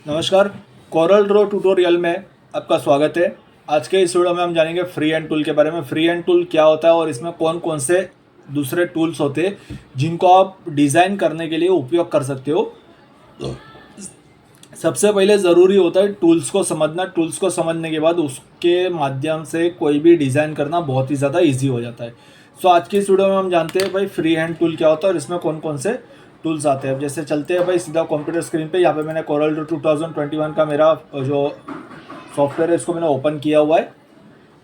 नमस्कार। Corel Draw tutorial में आपका स्वागत है। आज के इस वीडियो में हम जानेंगे फ्री हैंड टूल के बारे में। फ्री हैंड टूल क्या होता है और इसमें कौन कौन से दूसरे टूल्स होते हैं जिनको आप डिज़ाइन करने के लिए उपयोग कर सकते हो। सबसे पहले ज़रूरी होता है टूल्स को समझना। टूल्स को समझने के बाद उसके माध्यम से कोई भी डिज़ाइन करना बहुत ही ज़्यादा ईजी हो जाता है। सो आज की इस वीडियो में हम जानते हैं भाई फ्री हैंड टूल क्या होता है और इसमें कौन कौन से टूल्स आते हैं। अब जैसे चलते हैं भाई सीधा कंप्यूटर स्क्रीन पे। यहाँ पे मैंने कोरल ड्रॉ 2021 का मेरा जो सॉफ्टवेयर है इसको मैंने ओपन किया हुआ है।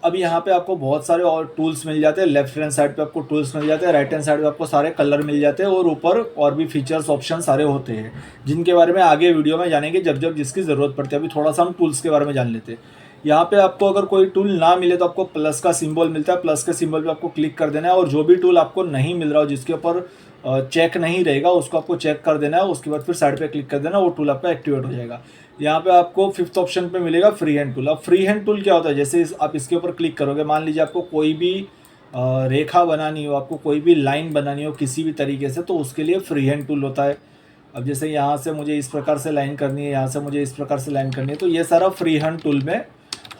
अब यहाँ पे आपको बहुत सारे और टूल्स मिल जाते हैं। लेफ्ट हैंड साइड पे आपको टूल्स मिल जाते हैं, राइट हैंड साइड पे आपको सारे कलर मिल जाते हैं और ऊपर और भी फीचर्स ऑप्शन सारे होते हैं जिनके बारे में आगे वीडियो में जानेंगे जब जब जिसकी ज़रूरत पड़ती है। अभी थोड़ा सा हम टूल्स के बारे में जान लेते हैं। यहाँ पे आपको अगर कोई टूल ना मिले तो आपको प्लस का सिंबल मिलता है। प्लस के सिंबल पे आपको क्लिक कर देना है और जो भी टूल आपको नहीं मिल रहा हो, जिसके ऊपर चेक नहीं रहेगा, उसको आपको चेक कर देना है। उसके बाद फिर साइड पे क्लिक कर देना, वो टूल आपका एक्टिवेट हो जाएगा। यहाँ पे आपको फिफ्थ ऑप्शन पे मिलेगा फ्री हैंड टूल। अब फ्री हैंड टूल क्या होता है, जैसे आप इसके ऊपर क्लिक करोगे, मान लीजिए आपको कोई भी रेखा बनानी हो, आपको कोई भी लाइन बनानी हो किसी भी तरीके से, तो उसके लिए फ्री हैंड टूल होता है। अब जैसे यहाँ से मुझे इस प्रकार से लाइन करनी है, यहाँ से मुझे इस प्रकार से लाइन करनी है, तो ये सारा फ्री हैंड टूल में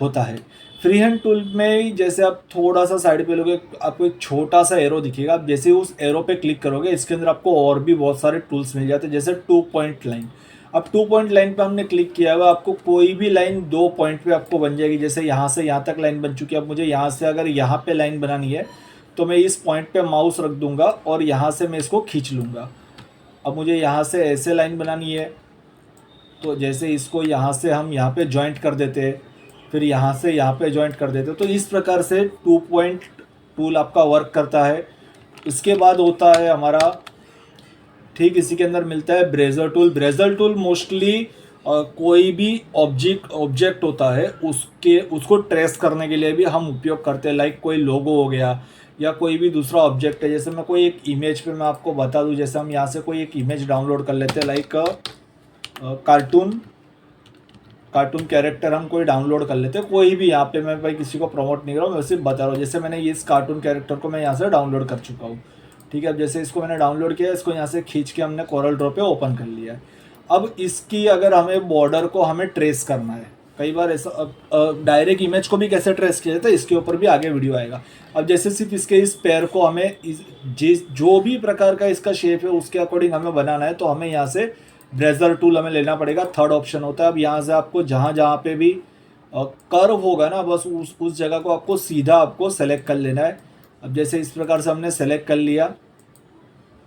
होता है। फ्री हैंड टूल में जैसे आप थोड़ा सा साइड पे लोगे, आपको एक छोटा सा एरो दिखेगा। आप जैसे उस एरो पे क्लिक करोगे, इसके अंदर आपको और भी बहुत सारे टूल्स मिल जाते हैं, जैसे 2 पॉइंट लाइन। अब 2 पॉइंट लाइन पे हमने क्लिक किया हुआ, आपको कोई भी लाइन 2 पॉइंट पे आपको बन जाएगी। जैसे यहाँ से यहाँ तक लाइन बन चुकी है। अब मुझे यहाँ से अगर यहाँ पे लाइन बनानी है तो मैं इस पॉइंट पे माउस रख दूंगा और यहाँ से मैं इसको खींच लूँगा। अब मुझे यहाँ से ऐसे लाइन बनानी है, तो जैसे इसको यहाँ से हम यहाँ पे जॉइंट कर देते हैं, फिर यहाँ से यहाँ पे जॉइंट कर देते हैं। तो इस प्रकार से 2 पॉइंट टूल आपका वर्क करता है। इसके बाद होता है हमारा, ठीक इसी के अंदर मिलता है blazer tool. Blazer tool mostly कोई भी ऑब्जेक्ट होता है उसको ट्रेस करने के लिए भी हम उपयोग करते हैं। लाइक कोई लोगो हो गया या कोई भी दूसरा ऑब्जेक्ट है। जैसे मैं कोई एक इमेज पे मैं आपको बता दूं, जैसे हम यहाँ से कोई एक इमेज डाउनलोड कर लेते हैं, लाइक कार्टून कैरेक्टर हम कोई डाउनलोड कर लेते हैं। कोई भी, यहाँ पे मैं भाई किसी को प्रमोट नहीं कर रहा हूँ, मैं सिर्फ बता रहा हूँ। जैसे मैंने इस कार्टून कैरेक्टर को मैं यहाँ से डाउनलोड कर चुका हूँ, ठीक है। अब जैसे इसको मैंने डाउनलोड किया, इसको यहाँ से खींच के हमने कोरल ड्रॉ पे ओपन कर लिया है। अब इसकी अगर हमें बॉर्डर को हमें ट्रेस करना है, कई बार ऐसा डायरेक्ट इमेज को भी कैसे ट्रेस किया जाता है इसके ऊपर भी आगे वीडियो आएगा। अब जैसे सिर्फ इसके इस पैर को हमें जो भी प्रकार का इसका शेप है उसके अकॉर्डिंग हमें बनाना है, तो हमें यहाँ से ब्रेजर टूल हमें लेना पड़ेगा। थर्ड ऑप्शन होता है। अब यहाँ से आपको जहाँ जहाँ पे भी कर्व होगा ना, बस उस जगह को आपको सीधा आपको सेलेक्ट कर लेना है। अब जैसे इस प्रकार से हमने सेलेक्ट कर लिया,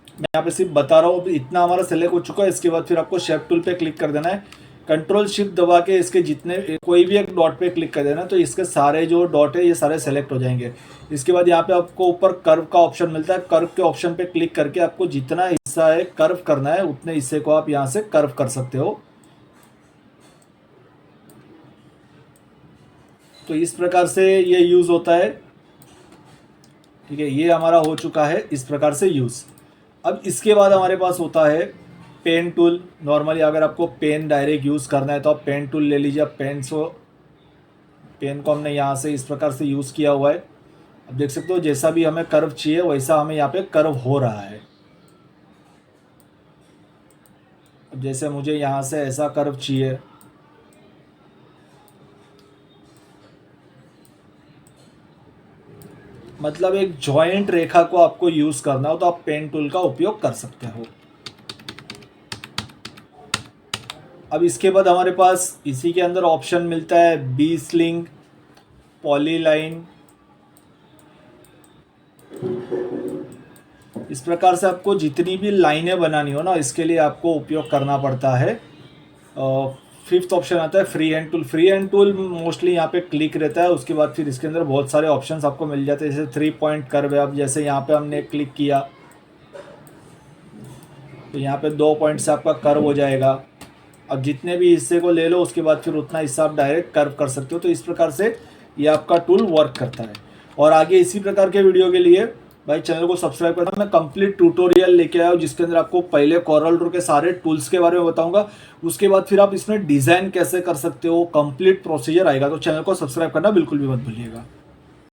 मैं यहाँ पे सिर्फ बता रहा हूँ, इतना हमारा सेलेक्ट हो चुका है। इसके बाद फिर आपको शेप टूल पे क्लिक कर देना है। कंट्रोल शिफ्ट दबा के इसके जितने कोई भी एक डॉट पे क्लिक कर देना, तो इसके सारे जो डॉट है ये सारे सेलेक्ट हो जाएंगे। इसके बाद यहाँ पे आपको ऊपर कर्व का ऑप्शन मिलता है। कर्व के ऑप्शन पे क्लिक करके आपको जितना हिस्सा है कर्व करना है, उतने हिस्से को आप यहाँ से कर्व कर सकते हो। तो इस प्रकार से ये यूज़ होता है, ठीक है। ये हमारा हो चुका है इस प्रकार से यूज़। अब इसके बाद हमारे पास होता है पेन टूल। नॉर्मली अगर आपको पेन डायरेक्ट यूज़ करना है तो आप पेन टूल ले लीजिए। अब पेन को हमने यहाँ से इस प्रकार से यूज़ किया हुआ है। अब देख सकते हो जैसा भी हमें कर्व चाहिए वैसा हमें यहाँ पे कर्व हो रहा है। अब जैसे मुझे यहाँ से ऐसा कर्व चाहिए, मतलब एक जॉइंट रेखा को आपको यूज़ करना हो तो आप पेन टूल का उपयोग कर सकते हो। अब इसके बाद हमारे पास इसी के अंदर ऑप्शन मिलता है बी स्लिंग, पॉलीलाइन। इस प्रकार से आपको जितनी भी लाइनें बनानी हो ना, इसके लिए आपको उपयोग करना पड़ता है। फिफ्थ ऑप्शन आता है free hand tool. Free hand tool mostly यहाँ पे क्लिक रहता है। उसके बाद फिर इसके अंदर बहुत सारे ऑप्शंस आपको मिल जाते हैं, जैसे 3 पॉइंट कर्व है। अब जैसे यहाँ पे हमने क्लिक किया तो यहाँ पे 2 पॉइंट से आपका कर्व हो जाएगा। अब जितने भी हिस्से को ले लो उसके बाद फिर उतना हिस्सा आप डायरेक्ट कर्व कर सकते हो। तो इस प्रकार से ये आपका टूल वर्क करता है। और आगे इसी प्रकार के वीडियो के लिए भाई चैनल को सब्सक्राइब करना। मैं कंप्लीट ट्यूटोरियल लेके आया हूँ जिसके अंदर आपको पहले कोरल ड्रॉ के सारे टूल्स के बारे में बताऊंगा, उसके बाद फिर आप इसमें डिज़ाइन कैसे कर सकते हो, कंप्लीट प्रोसीजर आएगा। तो चैनल को सब्सक्राइब करना बिल्कुल भी मत भूलिएगा।